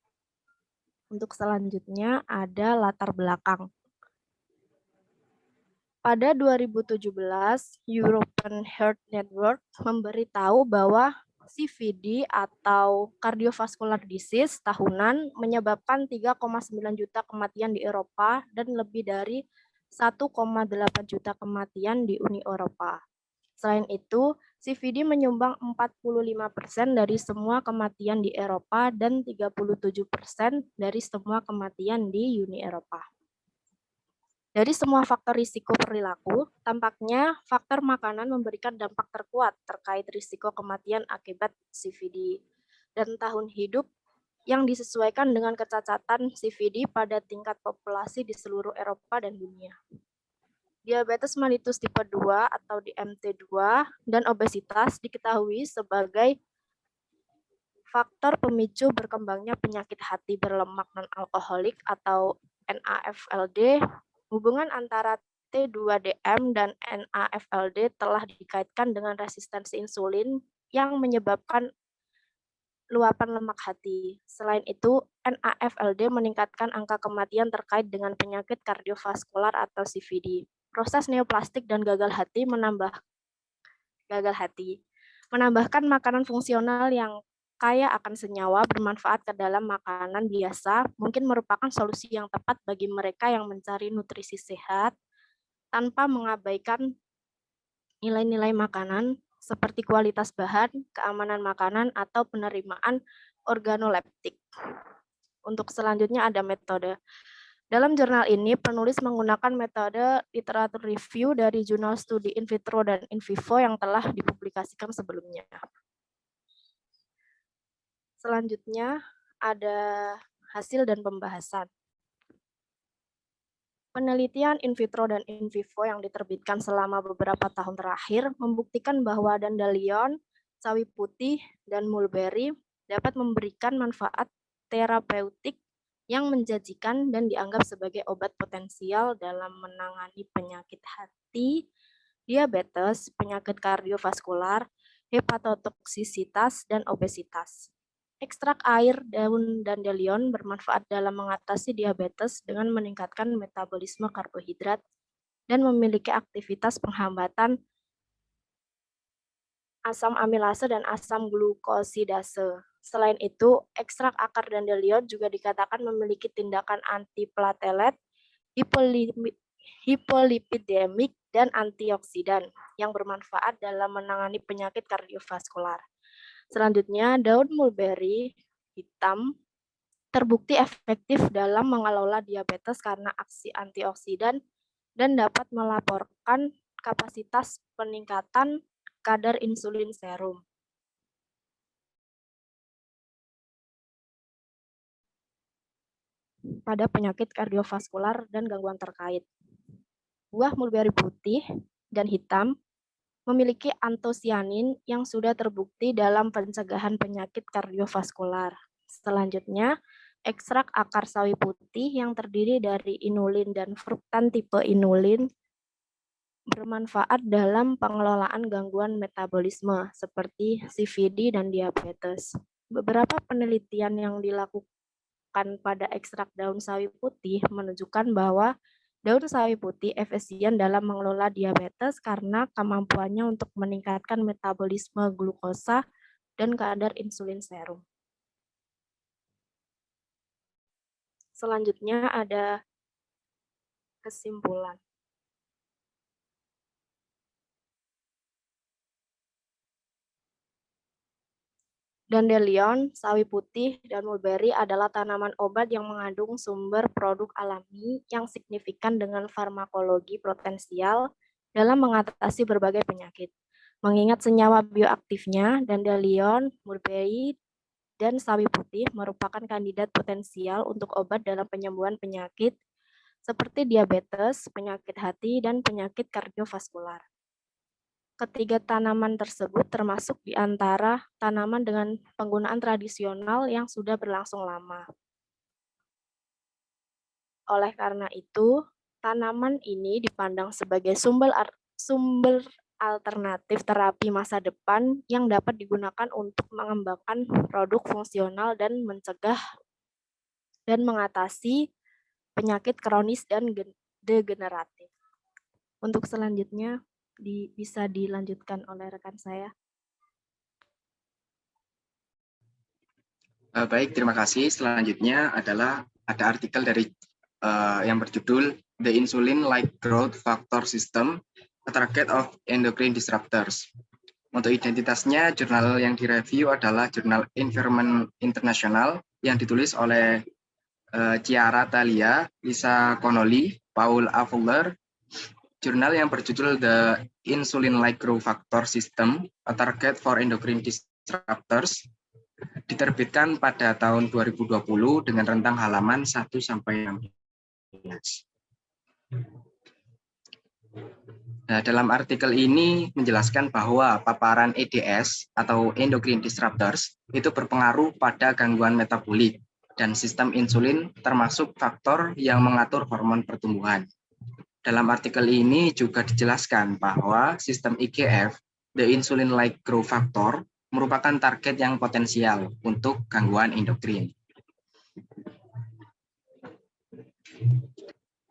Untuk selanjutnya ada latar belakang. Pada 2017, European Heart Network memberitahu bahwa CVD atau cardiovascular disease tahunan menyebabkan 3,9 juta kematian di Eropa dan lebih dari 1,8 juta kematian di Uni Eropa. Selain itu, CVD menyumbang 45% dari semua kematian di Eropa dan 37% dari semua kematian di Uni Eropa. Dari semua faktor risiko perilaku, tampaknya faktor makanan memberikan dampak terkuat terkait risiko kematian akibat CVD dan tahun hidup yang disesuaikan dengan kecacatan CVD pada tingkat populasi di seluruh Eropa dan dunia. Diabetes mellitus tipe 2 atau DMT2 dan obesitas diketahui sebagai faktor pemicu berkembangnya penyakit hati berlemak non-alkoholik atau NAFLD. Hubungan antara T2DM dan NAFLD telah dikaitkan dengan resistensi insulin yang menyebabkan luapan lemak hati. Selain itu, NAFLD meningkatkan angka kematian terkait dengan penyakit kardiovaskular atau CVD. Proses neoplastik dan gagal hati menambahkan makanan fungsional yang kaya akan senyawa bermanfaat ke dalam makanan biasa mungkin merupakan solusi yang tepat bagi mereka yang mencari nutrisi sehat tanpa mengabaikan nilai-nilai makanan seperti kualitas bahan, keamanan makanan, atau penerimaan organoleptik. Untuk selanjutnya ada metode. Dalam jurnal ini, penulis menggunakan metode literatur review dari jurnal studi in vitro dan in vivo yang telah dipublikasikan sebelumnya. Selanjutnya ada hasil dan pembahasan. Penelitian in vitro dan in vivo yang diterbitkan selama beberapa tahun terakhir membuktikan bahwa dandelion, sawi putih, dan mulberry dapat memberikan manfaat terapeutik yang menjanjikan dan dianggap sebagai obat potensial dalam menangani penyakit hati, diabetes, penyakit kardiovaskular, hepatotoksisitas, dan obesitas. Ekstrak air daun dandelion bermanfaat dalam mengatasi diabetes dengan meningkatkan metabolisme karbohidrat dan memiliki aktivitas penghambatan asam amilase dan asam glukosidase. Selain itu, ekstrak akar dandelion juga dikatakan memiliki tindakan antiplatelet, hipolipidemik, dan antioksidan yang bermanfaat dalam menangani penyakit kardiovaskular. Selanjutnya, daun mulberry hitam terbukti efektif dalam mengelola diabetes karena aksi antioksidan dan dapat melaporkan kapasitas peningkatan kadar insulin serum. Pada penyakit kardiovaskular dan gangguan terkait. Buah mulberry putih dan hitam memiliki antosianin yang sudah terbukti dalam pencegahan penyakit kardiovaskular. Selanjutnya, ekstrak akar sawi putih yang terdiri dari inulin dan fruktan tipe inulin bermanfaat dalam pengelolaan gangguan metabolisme seperti CVD dan diabetes. Beberapa penelitian yang dilakukan pada ekstrak daun sawi putih menunjukkan bahwa daun sawi putih efisien dalam mengelola diabetes karena kemampuannya untuk meningkatkan metabolisme glukosa dan kadar insulin serum. Selanjutnya ada kesimpulan. Dandelion, sawi putih, dan mulberry adalah tanaman obat yang mengandung sumber produk alami yang signifikan dengan farmakologi potensial dalam mengatasi berbagai penyakit. Mengingat senyawa bioaktifnya, dandelion, mulberry, dan sawi putih merupakan kandidat potensial untuk obat dalam penyembuhan penyakit seperti diabetes, penyakit hati, dan penyakit kardiovaskular. Ketiga tanaman tersebut termasuk di antara tanaman dengan penggunaan tradisional yang sudah berlangsung lama. Oleh karena itu, tanaman ini dipandang sebagai sumber alternatif terapi masa depan yang dapat digunakan untuk mengembangkan produk fungsional dan mencegah dan mengatasi penyakit kronis dan degeneratif. Untuk selanjutnya, bisa dilanjutkan oleh rekan saya. Baik, terima kasih. Selanjutnya adalah ada artikel dari yang berjudul The Insulin-like Growth Factor System, a Target of Endocrine Disruptors. Untuk identitasnya, jurnal yang direview adalah Jurnal Environment International yang ditulis oleh Chiara Thalia, Lisa Connolly, Paul A. Fuller. Jurnal yang berjudul The Insulin-like Growth Factor System, a Target for Endocrine Disruptors, diterbitkan pada tahun 2020 dengan rentang halaman 1-16. Nah, dalam artikel ini menjelaskan bahwa paparan EDS atau endocrine disruptors itu berpengaruh pada gangguan metabolik dan sistem insulin termasuk faktor yang mengatur hormon pertumbuhan. Dalam artikel ini juga dijelaskan bahwa sistem IGF, the insulin-like growth factor, merupakan target yang potensial untuk gangguan endokrin.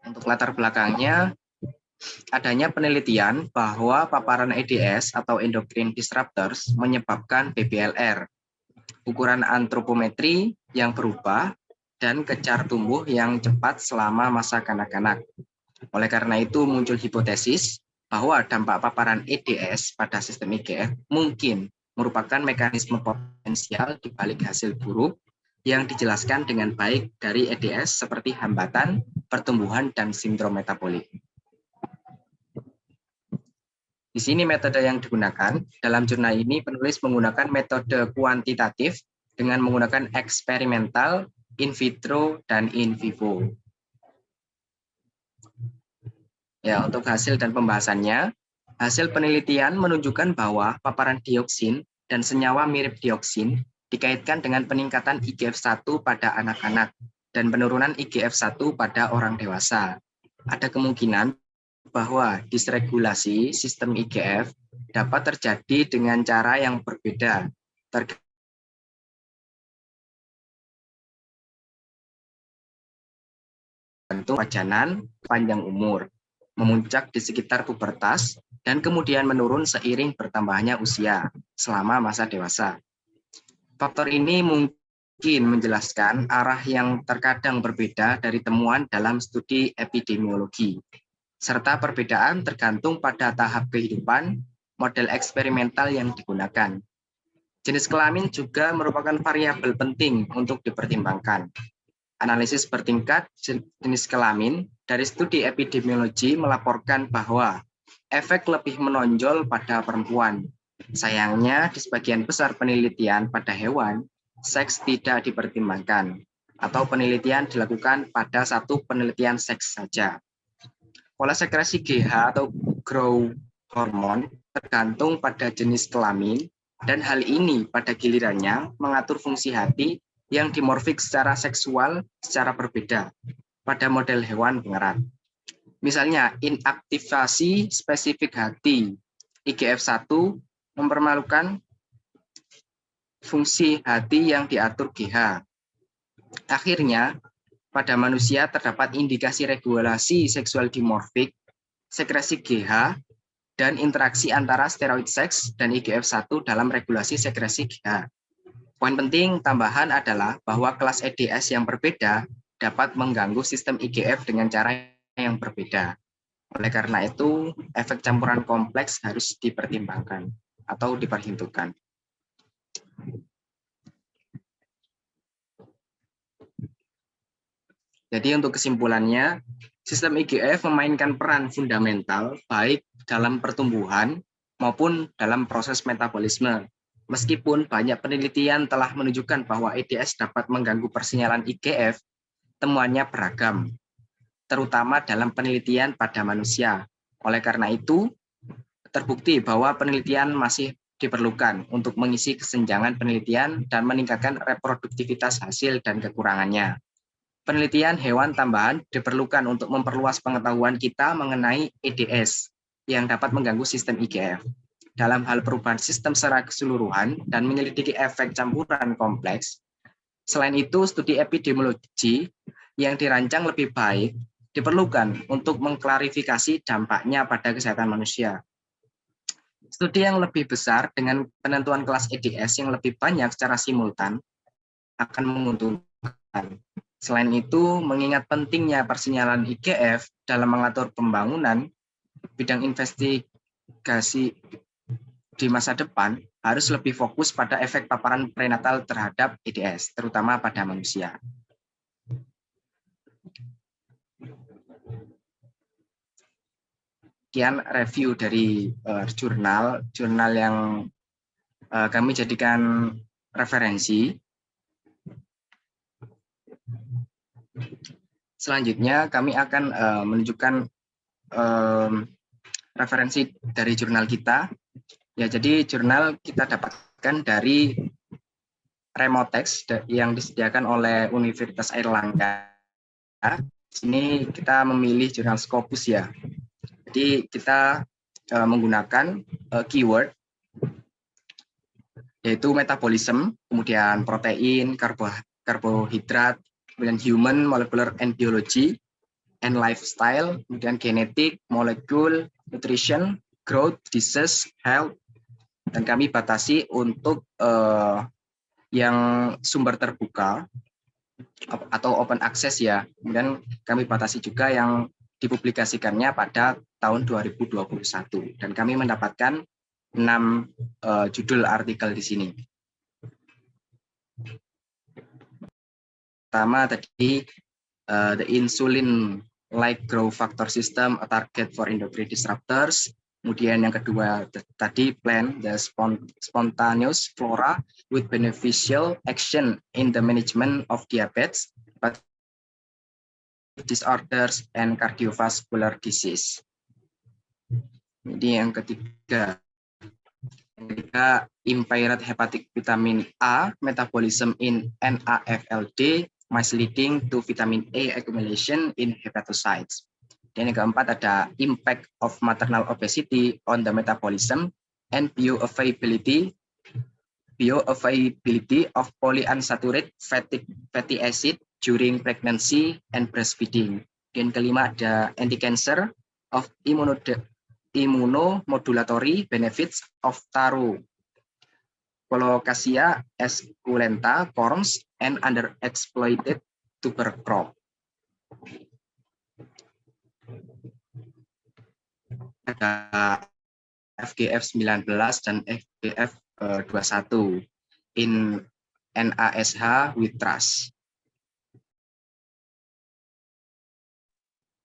Untuk latar belakangnya, adanya penelitian bahwa paparan EDS atau endocrine disruptors menyebabkan BBLR, ukuran antropometri yang berubah, dan kecar tumbuh yang cepat selama masa kanak-kanak. Oleh karena itu muncul hipotesis bahwa dampak paparan EDS pada sistem IGF mungkin merupakan mekanisme potensial di balik hasil buruk yang dijelaskan dengan baik dari EDS seperti hambatan, pertumbuhan, dan sindrom metabolik. Di sini metode yang digunakan. Dalam jurnal ini penulis menggunakan metode kuantitatif dengan menggunakan eksperimental, in vitro, dan in vivo. Ya, untuk hasil dan pembahasannya, hasil penelitian menunjukkan bahwa paparan dioksin dan senyawa mirip dioksin dikaitkan dengan peningkatan IGF-1 pada anak-anak dan penurunan IGF-1 pada orang dewasa. Ada kemungkinan bahwa disregulasi sistem IGF dapat terjadi dengan cara yang berbeda tergantung wajanan panjang umur, memuncak di sekitar pubertas, dan kemudian menurun seiring bertambahnya usia selama masa dewasa. Faktor ini mungkin menjelaskan arah yang terkadang berbeda dari temuan dalam studi epidemiologi, serta perbedaan tergantung pada tahap kehidupan, model eksperimental yang digunakan. Jenis kelamin juga merupakan variabel penting untuk dipertimbangkan. Analisis bertingkat jenis kelamin dari studi epidemiologi melaporkan bahwa efek lebih menonjol pada perempuan. Sayangnya, di sebagian besar penelitian pada hewan, seks tidak dipertimbangkan, atau penelitian dilakukan pada satu penelitian seks saja. Pola sekresi GH atau growth hormone tergantung pada jenis kelamin, dan hal ini pada gilirannya mengatur fungsi hati yang dimorfik secara seksual secara berbeda pada model hewan pengerat. Misalnya, inaktivasi spesifik hati IGF-1 mempermalukan fungsi hati yang diatur GH. Akhirnya, pada manusia terdapat indikasi regulasi seksual dimorfik, sekresi GH, dan interaksi antara steroid seks dan IGF-1 dalam regulasi sekresi GH. Poin penting tambahan adalah bahwa kelas EDS yang berbeda dapat mengganggu sistem IGF dengan cara yang berbeda. Oleh karena itu, efek campuran kompleks harus dipertimbangkan atau diperhitungkan. Jadi untuk kesimpulannya, sistem IGF memainkan peran fundamental baik dalam pertumbuhan maupun dalam proses metabolisme. Meskipun banyak penelitian telah menunjukkan bahwa EDS dapat mengganggu persinyalan IGF, temuannya beragam, terutama dalam penelitian pada manusia. Oleh karena itu, terbukti bahwa penelitian masih diperlukan untuk mengisi kesenjangan penelitian dan meningkatkan reproduktivitas hasil dan kekurangannya. Penelitian hewan tambahan diperlukan untuk memperluas pengetahuan kita mengenai EDS yang dapat mengganggu sistem IGF. Dalam hal perubahan sistem secara keseluruhan dan menyelidiki efek campuran kompleks. Selain itu, studi epidemiologi yang dirancang lebih baik diperlukan untuk mengklarifikasi dampaknya pada kesehatan manusia. Studi yang lebih besar dengan penentuan kelas EDS yang lebih banyak secara simultan akan menguntungkan. Selain itu, mengingat pentingnya persinyalan IGF dalam mengatur pembangunan, bidang investigasi di masa depan harus lebih fokus pada efek paparan prenatal terhadap AIDS, terutama pada manusia. Sekian review dari jurnal yang kami jadikan referensi. Selanjutnya kami akan menunjukkan referensi dari jurnal kita. Ya, jadi jurnal kita dapatkan dari Remotex yang disediakan oleh Universitas Airlangga. Di sini kita memilih jurnal Scopus ya. Jadi kita menggunakan keyword yaitu metabolism, kemudian protein, karbohidrat, kemudian human, molecular and biology, and lifestyle, kemudian genetik, molekul, nutrition, growth, disease, health, dan kami batasi untuk yang sumber terbuka atau open access ya. Kemudian kami batasi juga yang dipublikasikannya pada tahun 2021 dan kami mendapatkan 6 judul artikel di sini. Pertama tadi the insulin-like growth factor system, a target for endocrine disruptors. Kemudian yang kedua tadi plan the spontaneous flora with beneficial action in the management of diabetes, disorders and cardiovascular disease. Jadi yang ketiga impaired hepatic vitamin A metabolism in NAFLD misleading to vitamin A accumulation in hepatocytes. Dan yang keempat ada impact of maternal obesity on the metabolism and bioavailability of polyunsaturated fatty acid during pregnancy and breastfeeding. Dan kelima ada anti-cancer of immunomodulatory benefits of taro, Colocasia esculenta, corms, and underexploited tuber crop. Ada FGF 19 dan FGF 21 in NASH with TRAS.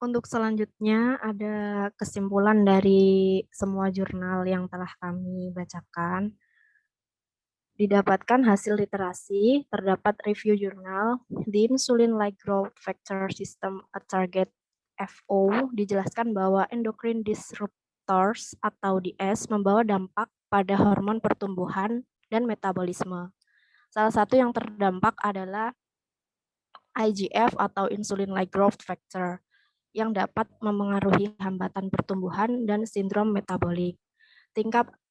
Untuk selanjutnya ada kesimpulan dari semua jurnal yang telah kami bacakan. Didapatkan hasil literasi, terdapat review jurnal, The Insulin-like Growth Factor System, a Target FO, dijelaskan bahwa endocrine disruptors atau DS membawa dampak pada hormon pertumbuhan dan metabolisme. Salah satu yang terdampak adalah IGF atau Insulin-like Growth Factor, yang dapat memengaruhi hambatan pertumbuhan dan sindrom metabolik.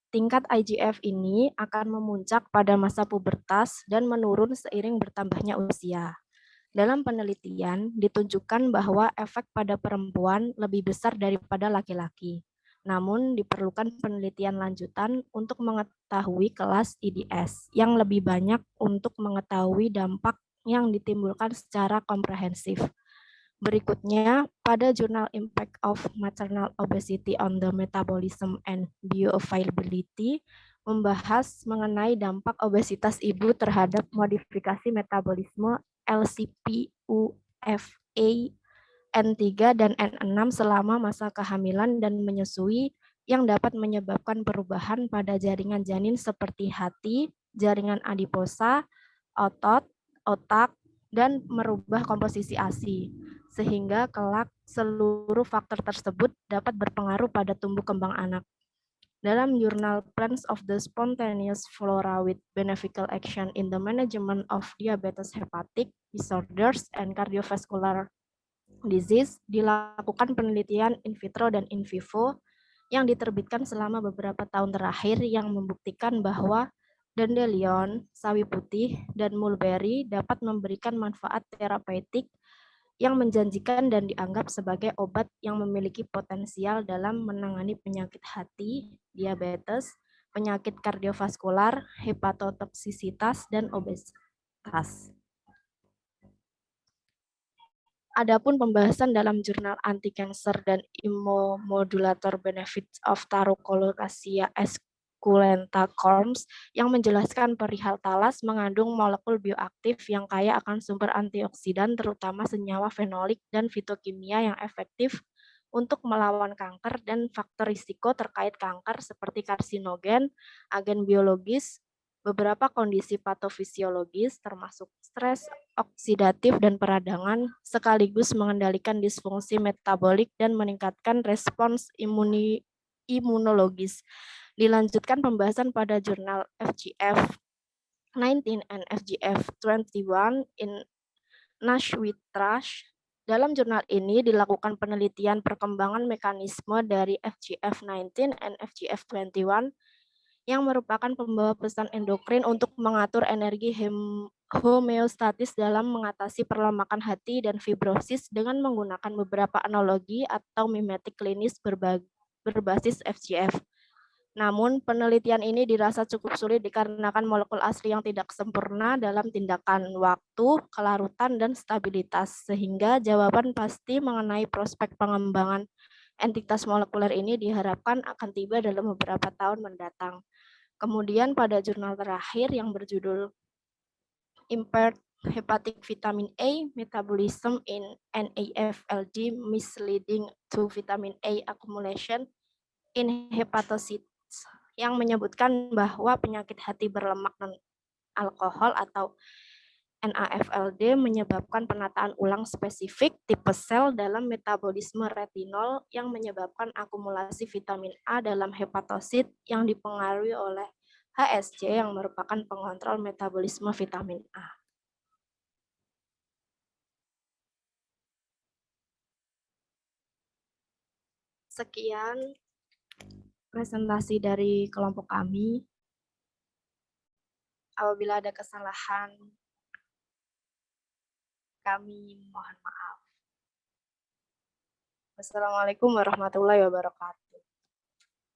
Tingkat IGF ini akan memuncak pada masa pubertas dan menurun seiring bertambahnya usia. Dalam penelitian, ditunjukkan bahwa efek pada perempuan lebih besar daripada laki-laki. Namun, diperlukan penelitian lanjutan untuk mengetahui kelas IDS yang lebih banyak untuk mengetahui dampak yang ditimbulkan secara komprehensif. Berikutnya, pada jurnal Impact of Maternal Obesity on the Metabolism and Bioavailability membahas mengenai dampak obesitas ibu terhadap modifikasi metabolisme LCPUFA N3 dan N6 selama masa kehamilan dan menyusui yang dapat menyebabkan perubahan pada jaringan janin seperti hati, jaringan adiposa, otot, otak, dan merubah komposisi ASI, sehingga kelak seluruh faktor tersebut dapat berpengaruh pada tumbuh kembang anak. Dalam jurnal Plants of the Spontaneous Flora with Beneficial Action in the Management of Diabetes Hepatic Disorders and Cardiovascular Disease, dilakukan penelitian in vitro dan in vivo yang diterbitkan selama beberapa tahun terakhir yang membuktikan bahwa dandelion, sawi putih, dan mulberry dapat memberikan manfaat terapeutik yang menjanjikan dan dianggap sebagai obat yang memiliki potensial dalam menangani penyakit hati, diabetes, penyakit kardiovaskular, hepatotoksisitas, dan obesitas. Adapun pembahasan dalam jurnal Anti-Cancer dan Immunomodulator Benefits of Taro Colocasia esculenta corms yang menjelaskan perihal talas mengandung molekul bioaktif yang kaya akan sumber antioksidan terutama senyawa fenolik dan fitokimia yang efektif untuk melawan kanker dan faktor risiko terkait kanker seperti karsinogen, agen biologis, beberapa kondisi patofisiologis termasuk stres oksidatif dan peradangan, sekaligus mengendalikan disfungsi metabolik dan meningkatkan respons imunologis. Dilanjutkan pembahasan pada jurnal FGF 19 and FGF 21 in NASH with TRASH. Dalam jurnal ini dilakukan penelitian perkembangan mekanisme dari FGF19 and FGF21 yang merupakan pembawa pesan endokrin untuk mengatur energi homeostatis dalam mengatasi perlemakan hati dan fibrosis dengan menggunakan beberapa analogi atau mimetik klinis berbasis FGF. Namun, penelitian ini dirasa cukup sulit dikarenakan molekul asli yang tidak sempurna dalam tindakan waktu, kelarutan, dan stabilitas, sehingga jawaban pasti mengenai prospek pengembangan entitas molekuler ini diharapkan akan tiba dalam beberapa tahun mendatang. Kemudian pada jurnal terakhir yang berjudul Impaired Hepatic Vitamin A Metabolism in NAFLD Misleading to Vitamin A Accumulation in Hepatocytes yang menyebutkan bahwa penyakit hati berlemak non alkohol atau NAFLD menyebabkan penataan ulang spesifik tipe sel dalam metabolisme retinol yang menyebabkan akumulasi vitamin A dalam hepatosit yang dipengaruhi oleh HSC yang merupakan pengontrol metabolisme vitamin A. Sekian presentasi dari kelompok kami. Apabila ada kesalahan, kami mohon maaf. Wassalamualaikum warahmatullahi wabarakatuh.